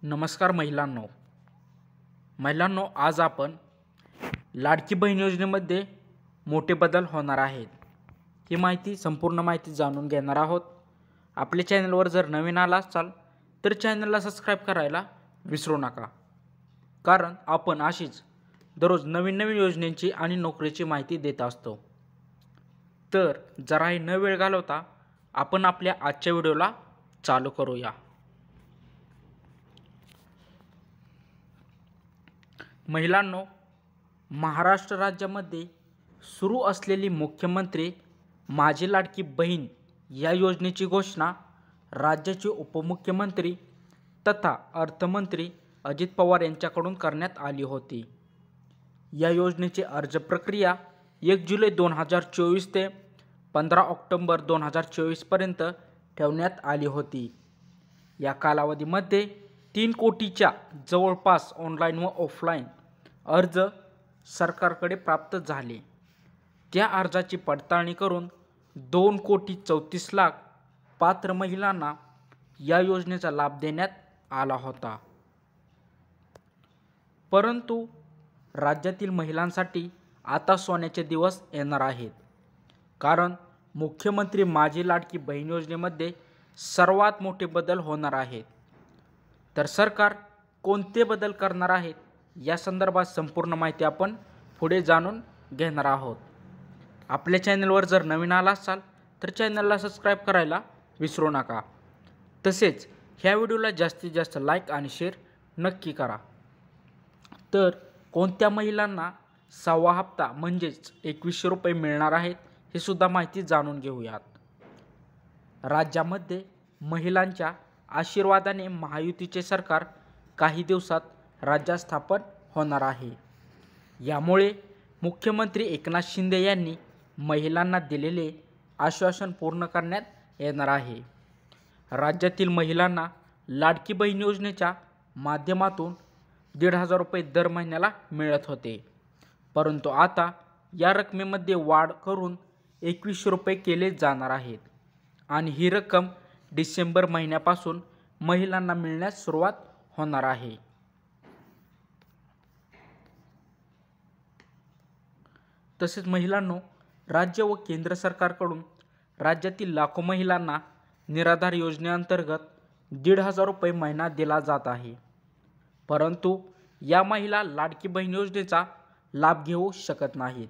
नमस्कार महिलांनो, आज आपण लाडकी बहीण योजनेमध्ये मोठे बदल होणार आहेत ही संपूर्ण माहिती जाणून घेणार आहोत। आपल्या चॅनलवर जर नवीन आला असाल तर चॅनलला सबस्क्राइब करायला विसरू नका, कारण आपण अशीच दररोज नवीन योजनेची आणि नोकरीची माहिती देत असतो। तर जराही न वेळ घालवता आपण आपल्या आजच्या व्हिडिओला चालू करूया। महिलांनो, महाराष्ट्र राज्यामध्ये सुरू असलेली मुख्यमंत्री माझी लाडकी बहीण या योजनेची घोषणा राज्याचे उपमुख्यमंत्री तथा अर्थमंत्री अजित पवार यांच्याकडून करण्यात आली होती। या योजनेची अर्ज प्रक्रिया 1 जुलै 2024 ते 15 ऑक्टोबर 2024 पर्यंत ठेवण्यात आली होती। या कालावधीमध्ये 3 कोटीच्या जवळपास ऑनलाईन व ऑफलाईन अर्ज सरकारकडे प्राप्त झाले। त्या अर्जाची पडताळणी करून 2,34,00,000 पात्र महिलांना या योजनेचा लाभ देण्यात आला होता। परंतु राज्यातील महिलांसाठी आता सोन्याचे दिवस येणार आहेत, कारण मुख्यमंत्री माझी लाडकी बहीण योजनेमध्ये सर्वात मोठे बदल होणार आहेत। तर सरकार कोणते बदल करणार आहेत या संदर्भात संपूर्ण माहिती आपण पुढे जाणून घेणार आहोत। आपल्या चॅनलवर जर नवीन आला असाल तर चॅनलला सबस्क्राइब करायला विसरू नका। तसेच ह्या व्हिडिओला जास्तीत जास्त लाईक आणि शेअर नक्की करा। तर कोणत्या महिलांना 6वा हप्ता म्हणजेच 2100 रुपये मिळणार आहेत हे सुद्धा माहिती जाणून घेऊयात। राज्यामध्ये महिलांच्या आशीर्वादाने महायुतीचे सरकार काही दिवसात राज्यात स्थापन होणार आहे। यामुळे मुख्यमंत्री एकनाथ शिंदे यांनी महिलांना दिलेले आश्वासन पूर्ण करण्यात येणार आहे। राज्यातील महिलांना लाडकी बहीण योजनेच्या माध्यमातून 1,500 रुपये दर महिन्याला मिळत होते, परंतु आता या रकमेमध्ये वाढ करून 2100 रुपये केले जाणार आहेत आणि ही रक्कम डिसेंबर महिन्यापासून महिलांना मिळण्यास सुरुवात होणार आहे। तसेच महिलांनो, राज्य व केंद्र सरकारकडून राज्यातील लाखो महिलांना निराधार योजनेअंतर्गत 1,500 रुपये महिना दिला जात आहे, परंतु या महिला लाडकी बहीण योजनेचा लाभ घेऊ शकत नाहीत,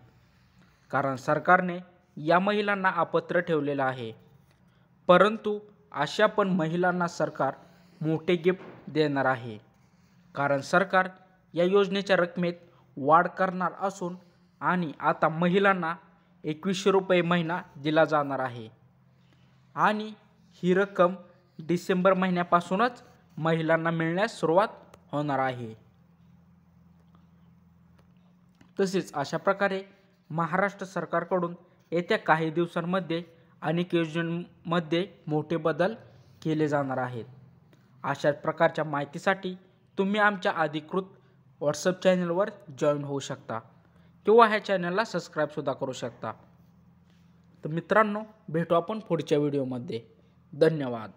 कारण सरकारने या महिलांना अपात्र ठेवलेलं आहे। परंतु अशा पण महिलांना सरकार मोठे गिफ्ट देणार आहे, कारण सरकार या योजनेच्या रकमेत वाढ करणार असून आणि आता महिलांना 2100 रुपये महिना दिला जाणार आहे आणि ही रक्कम डिसेंबर महिन्यापासूनच महिलांना मिळण्यास सुरुवात होणार आहे। तसेच अशा प्रकारे महाराष्ट्र सरकारकडून येत्या काही दिवसांमध्ये अनेक योजनांमध्ये मोठे बदल केले जाणार आहेत। अशाच प्रकारच्या माहितीसाठी तुम्ही आमच्या अधिकृत व्हॉट्सअप चॅनलवर जॉईन होऊ शकता किंवा ह्या चॅनलला सबस्क्राइब सुद्धा करू शकता। तर मित्रांनो, भेटू आपण पुढच्या व्हिडिओमध्ये। धन्यवाद।